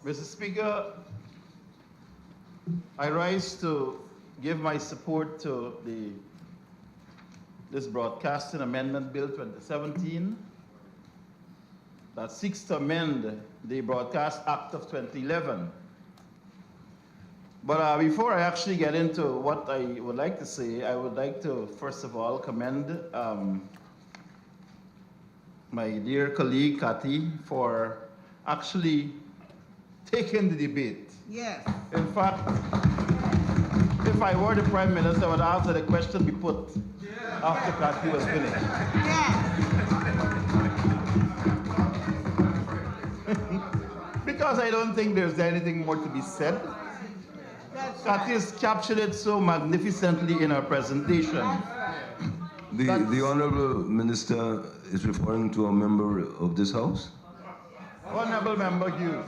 Mr. Speaker, I rise to give my support to this Broadcasting Amendment Bill 2017 that seeks to amend the Broadcast Act of 2011. But before I actually get into what I would like to say, I would like to first of all commend my dear colleague Cathy for actually taking the debate. Yes. In fact, if I were the Prime Minister, I would ask that the question be put after Cathy was finished. Yes. Because I don't think there's anything more to be said. That's Cathy has captured it so magnificently in her presentation. The Honourable Minister is referring to a member of this House? Honourable Member Hughes,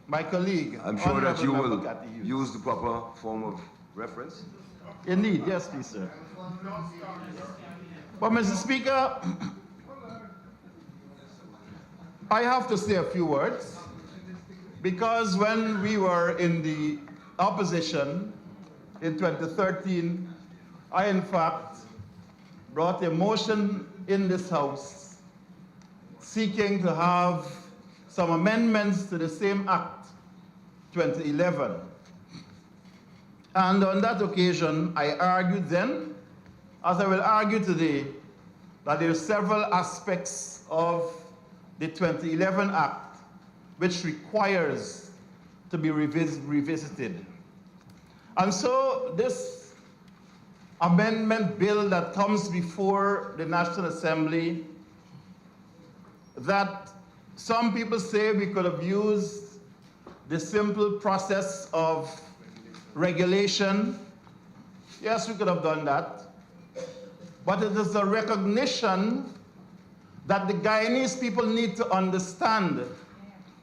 my colleague. I'm sure that you will Cathy Hughes. use the proper form of reference. Indeed, yes, please, sir. But, Mr. Speaker, I have to say a few words because when we were in the opposition in 2013, I, in fact, brought a motion in this House seeking to have some amendments to the same Act 2011. And on that occasion, I argued then, as I will argue today, that there are several aspects of the 2011 Act which requires to be revisited. And so this amendment bill that comes before the National Assembly, that some people say we could have used the simple process of regulation. Yes, we could have done that. But it is a recognition that the Guyanese people need to understand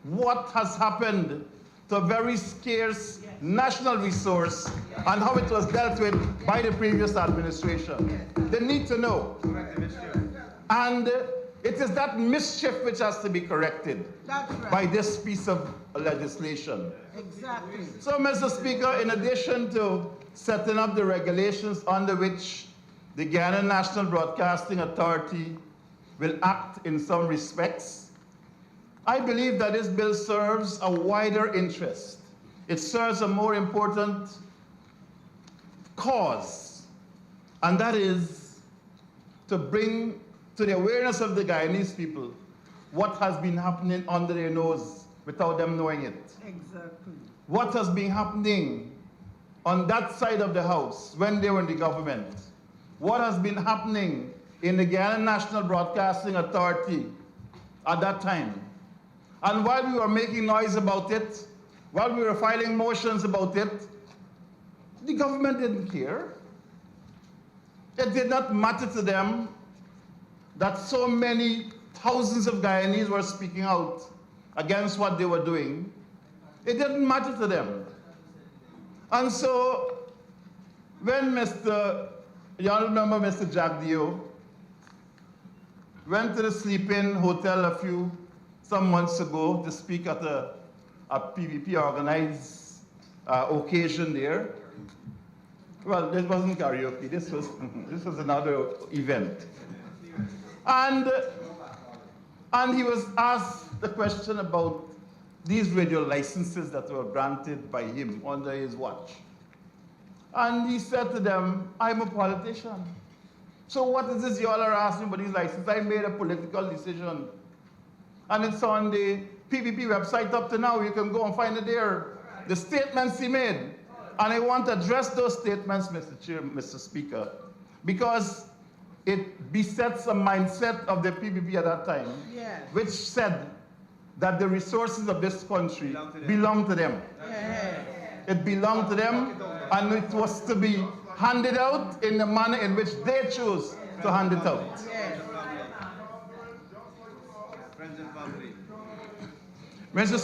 what has happened to a very scarce national resource and how it was dealt with by the previous administration. They need to know. And it is that mischief which has to be corrected by this piece of legislation. Exactly. So, Mr. Speaker, in addition to setting up the regulations under which the Guyana National Broadcasting Authority will act in some respects, I believe that this bill serves a wider interest. It serves a more important cause, and that is to bring to the awareness of the Guyanese people what has been happening under their nose without them knowing it. Exactly. What has been happening on that side of the House when they were in the government. What has been happening in the Guyana National Broadcasting Authority at that time. And while we were making noise about it, while we were filing motions about it, the government didn't care. It did not matter to them that so many thousands of Guyanese were speaking out against what they were doing. It didn't matter to them. And so when the Honourable Member Mr. Jagdeo went to the Sleep-In Hotel some months ago to speak at a PVP organized occasion there. Well, this wasn't karaoke, this was another event. And he was asked the question about these radio licenses that were granted by him under his watch. And he said to them, I'm a politician. So what is this you all are asking about these licenses? I made a political decision. And it's on the PVP website up to now. You can go and find it there. The statements he made. And I want to address those statements, Mr. Speaker, because it besets a mindset of the PVP at that time, Yes. which said that the resources of this country belong to them. Yes. It belonged to them, and it was to be handed out in the manner in which they chose to hand it out. Yes. Mr.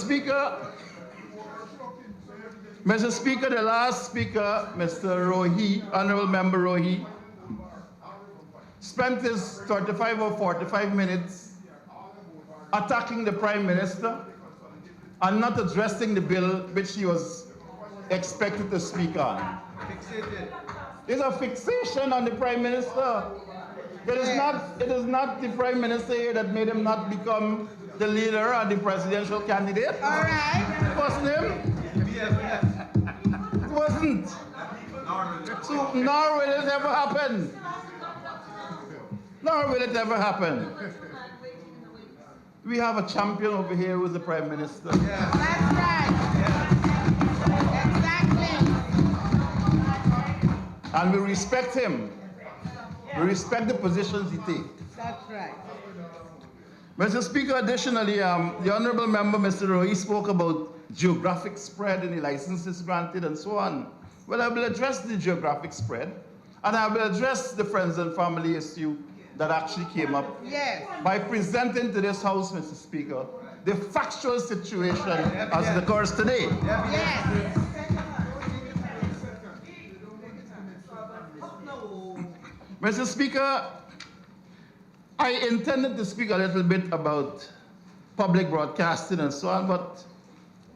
Speaker, the last speaker, Mr. Rohi, Honourable Member Rohi, spent his 35 or 45 minutes attacking the Prime Minister, and not addressing the bill which he was expected to speak on. There's a fixation on the Prime Minister. It is not the Prime Minister here that made him not become the leader or the presidential candidate. All right. It wasn't him. It wasn't. So, nor will it ever happen. Nor will it ever happen. We have a champion over here who's the Prime Minister. That's right. Exactly. And we respect him. We respect the positions he takes. That's right. Mr. Speaker, additionally, the Honorable Member, Mr. Roy, spoke about geographic spread in the licenses granted and so on. Well, I will address the geographic spread, and I will address the friends and family issue that actually came up Yes. by presenting to this House, Mr. Speaker, the factual situation as it occurs today. Yes. Mr. Speaker, I intended to speak a little bit about public broadcasting and so on, but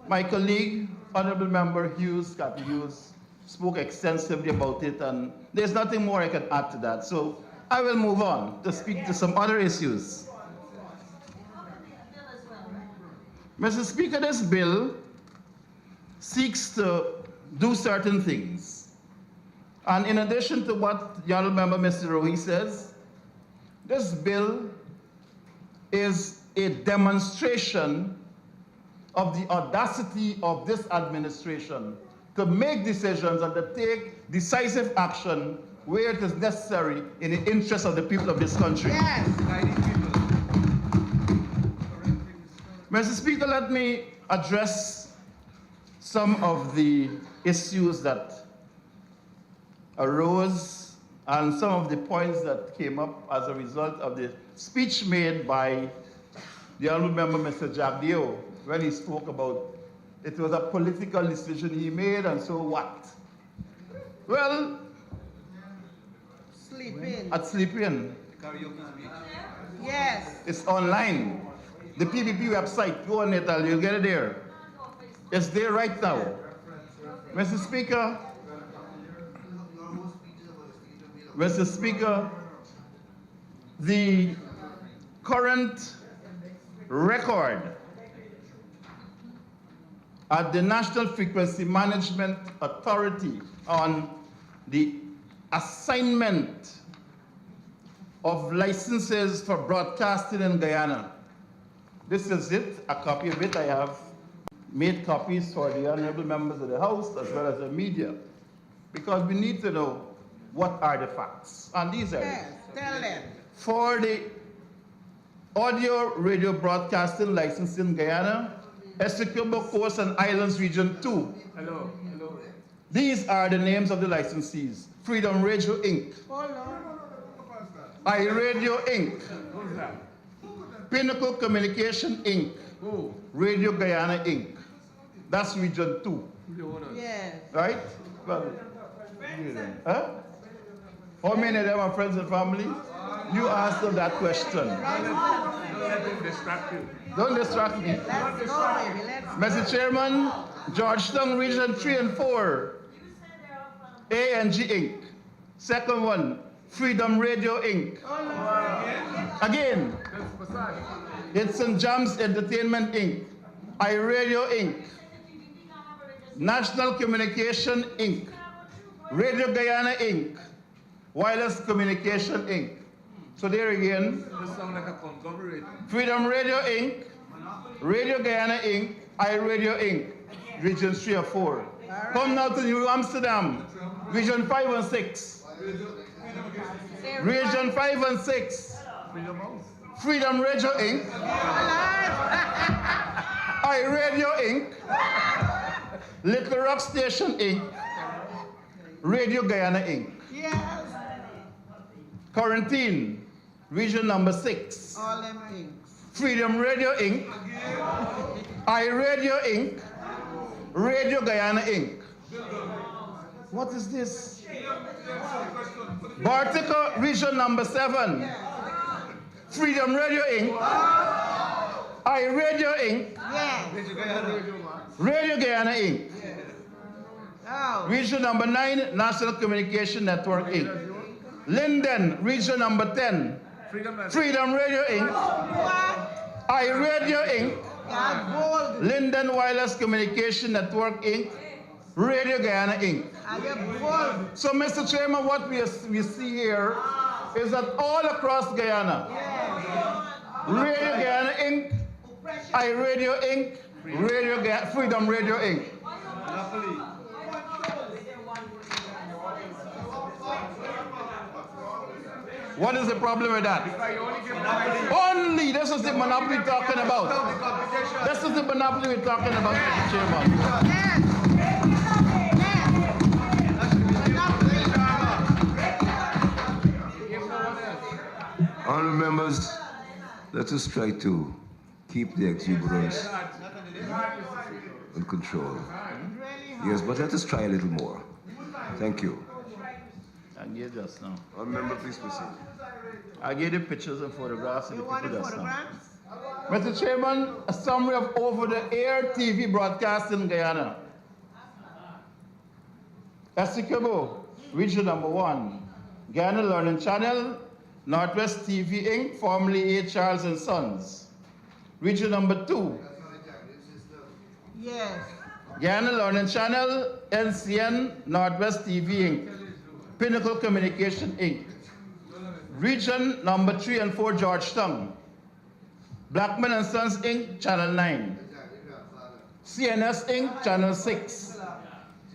my colleague, Honorable Member Cathy Hughes, spoke extensively about it, and there's nothing more I can add to that. So I will move on to speak to some other issues. Mr. Speaker, this bill seeks to do certain things. And in addition to what the Honourable Member Mr. Rohi says, this bill is a demonstration of the audacity of this administration to make decisions and to take decisive action where it is necessary in the interest of the people of this country. Yes. Mr. Speaker, let me address some of the issues that arose and some of the points that came up as a result of the speech made by the Honourable Member Mr. Jagdeo when he spoke about it was a political decision he made, and so what? Well, Sleep in. at Sleep In, Yes. it's online. The PPP website, go on it, you'll get it there. It's there right now. Mr. Speaker, the current record at the National Frequency Management Authority on the assignment of licenses for broadcasting in Guyana. This is it, a copy of it. I have made copies for the honorable members of the House as well as the media, because we need to know what are the facts. And these are Yes. Tell them. for the audio radio broadcasting license in Guyana, Essequibo Coast and Islands Region 2. Hello. These are the names of the licensees. Freedom Radio Inc., Hold on. iRadio Inc., Who's that? Pinnacle Communication Inc., Who? Radio Guyana Inc. That's Region 2, Who's the owner? Yes. right? Well, huh? How many of them are friends and family? You answer that question. Don't let him distract you. Don't distract me. Let's go, baby. Let's go. Mr. Chairman, Georgetown Region 3 and 4, ANG Inc. Second one, Freedom Radio Inc. Again, That's Passage. it's St. James Entertainment Inc., iRadio Inc., National Communication Inc., Radio Guyana Inc., Wireless Communication Inc. So there again, This sounds like a conglomerate. Freedom Radio Inc., Radio Guyana Inc., iRadio Inc., Region 3 or 4. Come now to New Amsterdam, Region 5 and 6. Region 5 and 6. Freedom House. Freedom Radio Inc., iRadio Inc., Little Rock Station Inc., Radio Guyana Inc. Yes. Quarantine, Region number 6. All them things. Freedom Radio Inc., iRadio Inc., Radio Guyana Inc. What is this? Bartica, Region number 7. Freedom Radio Inc., Radio Inc., Yes. Radio Guyana Inc., Oh. Region number 9, National Communication Network Inc., Linden, Region number 10, Freedom Radio Inc., What? Radio Inc., God bold. Linden Wireless Communication Network Inc., Radio Guyana Inc. Are you bold? So, Mr. Chairman, what we see here is that all across Guyana, Radio Guyana Inc., Radio Inc., Freedom Radio Inc. What is the problem with that? Only, this is the monopoly we're talking about. This is the monopoly we're talking about, Mr. Chairman. Yes. Honourable members, let us try to keep the exuberance under control. Yes, but let us try a little more. Thank you. I gave just now. Honourable member, please proceed. I gave the pictures and photographs of You the want people the just now. photographs? Mr. Chairman, a summary of over-the-air TV broadcast in Guyana. Essequibo, Region number 1, Guyana Learning Channel, Northwest TV Inc., formerly A. Charles and Sons. Region number 2, Yes. Guyana Learning Channel, NCN, Northwest TV Inc., Pinnacle Communication Inc. Region number 3 and 4, Georgetown, Blackman and Sons Inc., Channel 9. CNS Inc., Channel 6.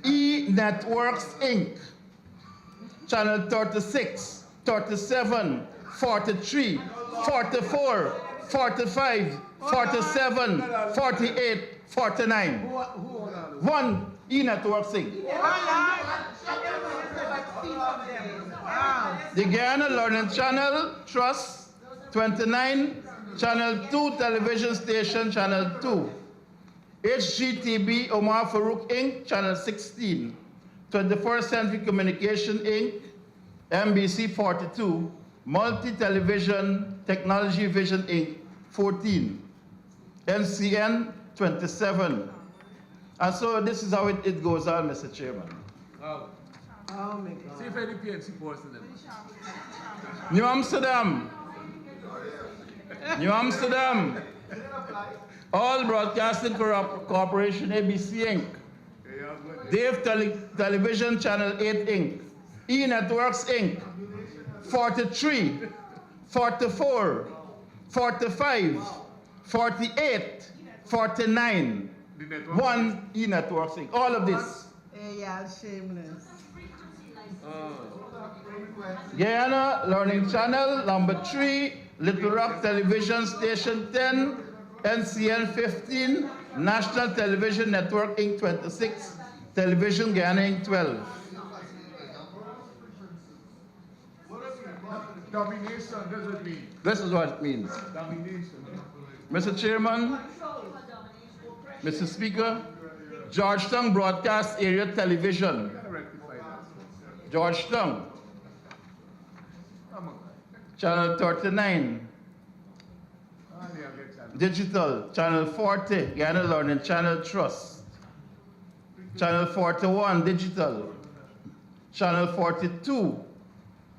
E Networks Inc., Channel 36, 37, 43, 44, 45, 47, 48, 49. One E Networks Inc. The Guyana Learning Channel Trust, 29, Channel 2 television station, Channel 2. HGTB Omar Farouk Inc., Channel 16. 21st Century Communication Inc., MBC 42. Multi-Television Technology Vision Inc., 14. NCN 27. And so this is how it goes on, Mr. Chairman. Oh. Oh my God. See if any PNC posted them. New Amsterdam. New Amsterdam. All Broadcasting Corporation, ABC Inc. Dave Television Channel 8 Inc. E Networks Inc. 43, 44, 45, 48, 49. One E Networks Inc. All of this. Hey, yeah, shameless. Guyana Learning Channel number 3, Little Rock Television Station 10, NCN 15, National Television Network Inc. 26, Television Guyana Inc. 12. Domination doesn't mean. This is what it means. Domination. Mr. Chairman, Mr. Speaker, Georgetown Broadcast Area Television. Rectify that. Georgetown, Come on. Channel 39. Ah, they have get channel. Digital, Channel 40, Guyana Learning Channel Trust. Channel 41, Digital. Channel 42,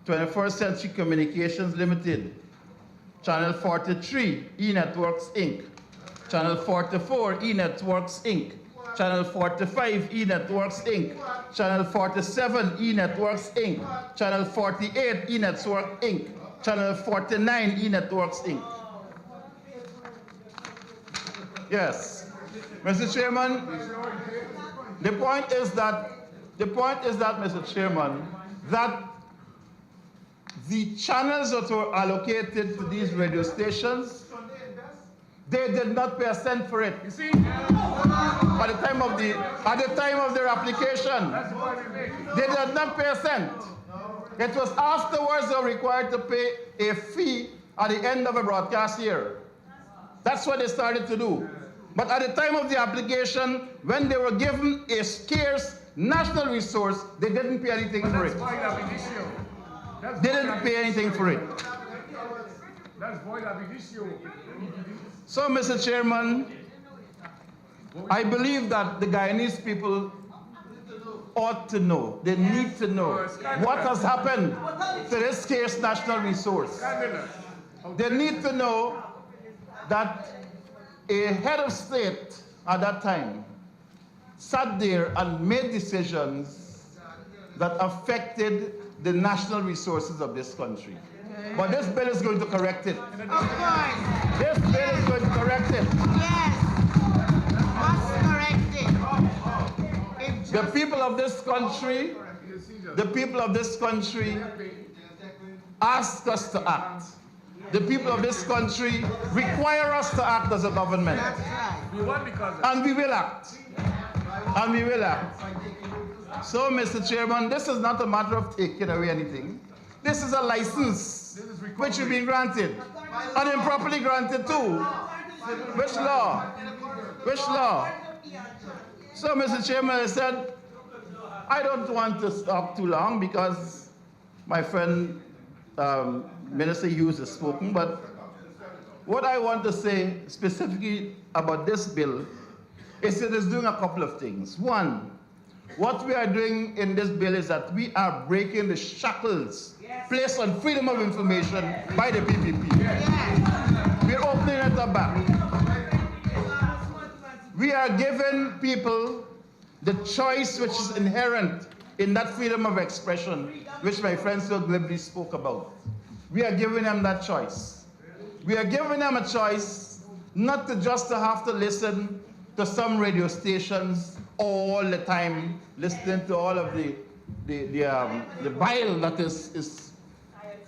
21st Century Communications Limited. Channel 43, E Networks Inc. Channel 44, E Networks Inc. Channel 45, E Networks Inc. Channel 47, E Networks Inc. Channel 48, E Networks Inc. Channel 49, E Networks Inc. Yes. Mr. Chairman, the point is that, Mr. Chairman, that the channels that were allocated to these radio stations, they did not pay a cent for it. You see? At the time of their application, That's the point we make. they did not pay a cent. It was afterwards they were required to pay a fee at the end of a broadcast year. That's what they started to do. But at the time of the application, when they were given a scarce national resource, they didn't pay anything for it. That's why you have an issue. That's They why you didn't have pay an anything issue. for it. That's void of issue. So, Mr. Chairman, I believe that the Guyanese people ought to know, they need to know what has happened to this scarce national resource. They need to know that a head of state at that time sat there and made decisions that affected the national resources of this country. But this bill is going to correct it. Of course. This bill is going to correct it. Yes. Must correct it. The people of this country, ask us to act. The people of this country require us to act as a government. That's right. We won because of And we will act. And we will act. So, Mr. Chairman, this is not a matter of taking away anything. This is a license which has been granted. And improperly granted too. Which law? Which law? So, Mr. Chairman, I said, I don't want to stop too long because my friend, Minister Hughes has spoken, but what I want to say specifically about this bill is that it's doing a couple of things. One, what we are doing in this bill is that we are breaking the shackles placed on freedom of information by the PPP. We're opening it up back. We are giving people the choice which is inherent in that freedom of expression, which my friend so glibly spoke about. We are giving them that choice. We are giving them a choice not to just to have to listen to some radio stations all the time, listening to all of the bile that is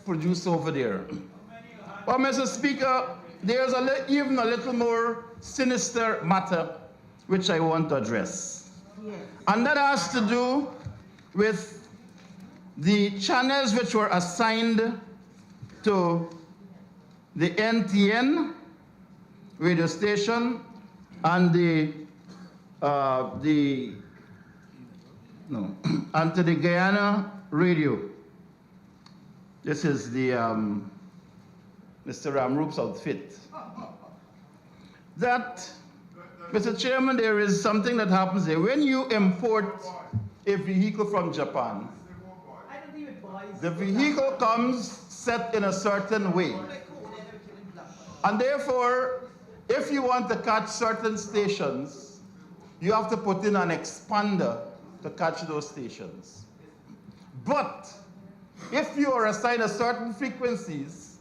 produced over there. But Mr. Speaker, there's even a little more sinister matter which I want to address. Yes. And that has to do with the channels which were assigned to the NTN radio station and and to the Guyana radio. This is the Mr. Ramroop's outfit. That, Mr. Chairman, there is something that happens there. When you import a vehicle from Japan, the vehicle comes set in a certain way. And therefore, if you want to catch certain stations, you have to put in an expander to catch those stations. But if you are assigned a certain frequencies,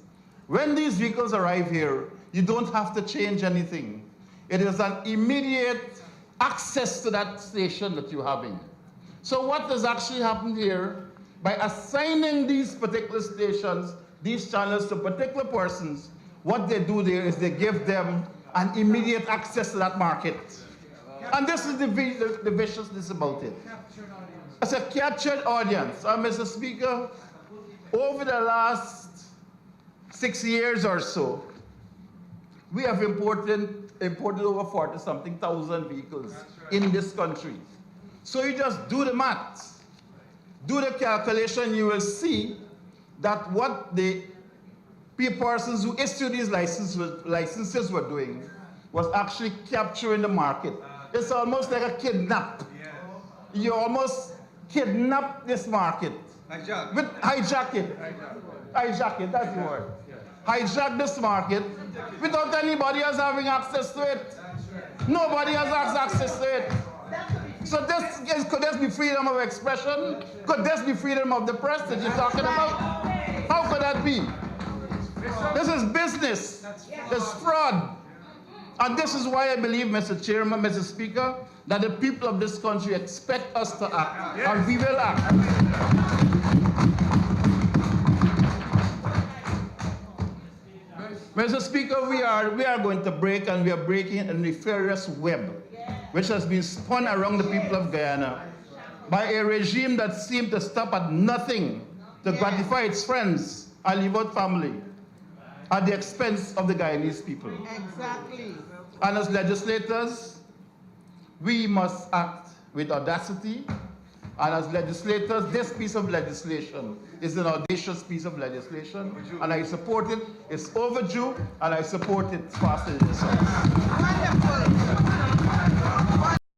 when these vehicles arrive here, you don't have to change anything. It is an immediate access to that station that you're having. So what has actually happened here, by assigning these particular stations, these channels to particular persons, what they do there is they give them an immediate access to that market. And this is the viciousness about it. It's a captured audience. Mr. Speaker, over the last 6 years or so, we have imported over 40-something thousand vehicles in this country. So you just do the math, do the calculation, you will see that what the persons who issue these licenses were doing was actually capturing the market. It's almost like a kidnap. You almost kidnap this market. Hijack it, that's the word. Hijack this market without anybody else having access to it. Nobody else has access to it. So could this be freedom of expression? Could this be freedom of the press that you're talking about? How could that be? This is business. It's fraud. And this is why I believe, Mr. Chairman, Mr. Speaker, that the people of this country expect us to act, and we will act. Mr. Speaker, we are going to break, and we are breaking a nefarious web which has been spun around the people of Guyana by a regime that seemed to stop at nothing to gratify its friends and leave out family at the expense of the Guyanese people. Exactly. And as legislators, we must act with audacity, And as legislators, this piece of legislation is an audacious piece of legislation, and I support it. It's overdue, and I support it fast as it is. Wonderful.